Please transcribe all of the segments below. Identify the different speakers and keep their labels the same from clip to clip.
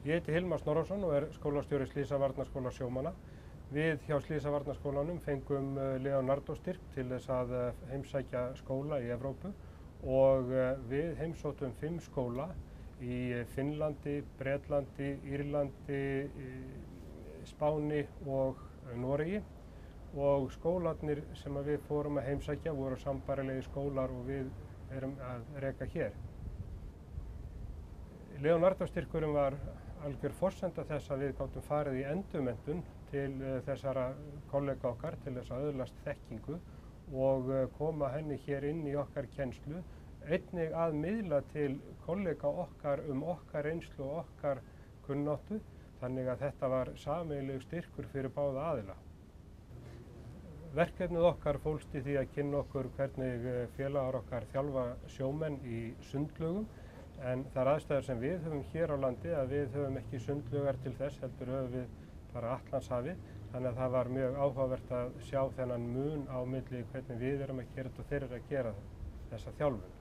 Speaker 1: Ég heiti Hilmar Snorrason og skólastjóri Slysavarnaskóla sjómanna. Við hjá Slysavarnaskólanum fengum Leonardo-styrk til þess að heimsækja skóla í Evrópu og við heimsóttum 5 skóla í Finnlandi, Bretlandi, Írlandi, Spáni og Noregi og skólarnir sem við fórum að heimsækja voru sambærilegi skólar og við erum að reka hér. Leonardo-styrkurinn var algjör forsenda þess að við gátum farið í endurmenntun til þessara kollega okkar til þess að öðlast þekkingu og koma henni hér inn í okkar kennslu, einnig að miðla til kollega okkar okkar reynslu og okkar kunnáttu, þannig að þetta var sameiginlegur styrkur fyrir báða aðila. Verkefnið okkar fólst í því að kynna okkur hvernig félagar okkar þjálfa sjómenn í sundlaugum, en það aðstæður sem við höfum hér á landi að við höfum ekki sundlaugar til þess, heldur höfum við bara Atlantshafið, þannig að það var mjög áhugavert að sjá þennan mun á milli hvernig við erum að gera þetta og þeir eru að gera þessa þjálfun.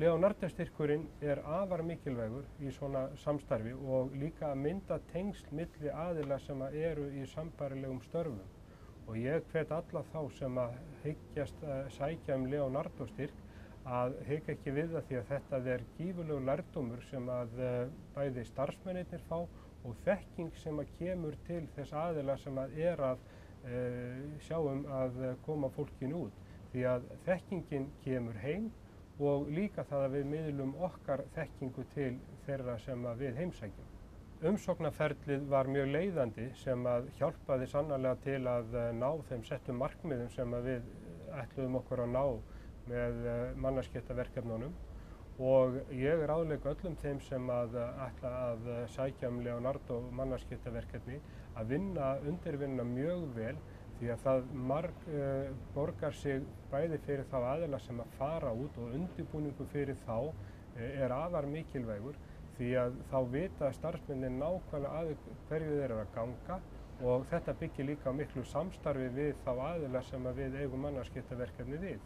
Speaker 1: Leonardo-styrkurinn afar mikilvægur í svona samstarfi og líka að mynda tengsl milli aðila sem eru í sambærilegum störfum. Og ég hvet alla þá sem að hyggjast sækja Leonardo-styrk að hika ekki við það því að þetta gífurlegur lærdómur sem að bæði starfsmennirnir fá og þekking sem að kemur til þess aðila sem að sjá að koma fólkinu út. Því að þekkingin kemur heim og líka það að við miðlum okkar þekkingu til þeirra sem að við heimsækjum. Umsóknarferlið var mjög leiðandi sem að hjálpaði sannarlega til að ná þeim settum markmiðum sem að við ætluðum okkur að ná með mannskiptaverkefnunum og ég ráðlegg öllum þeim sem að ætla að sækja Leonardo mannskiptaverkefni að undirvinna mjög vel því að það borgar sig bæði fyrir þá aðila sem að fara út og undirbúningu fyrir þá afar mikilvægur því að þá vita starfsmennirnir nákvæmlega hverju þeir eru að ganga og þetta byggir líka á miklu samstarfi við þá aðila sem að við eigum mannskiptaverkefni við.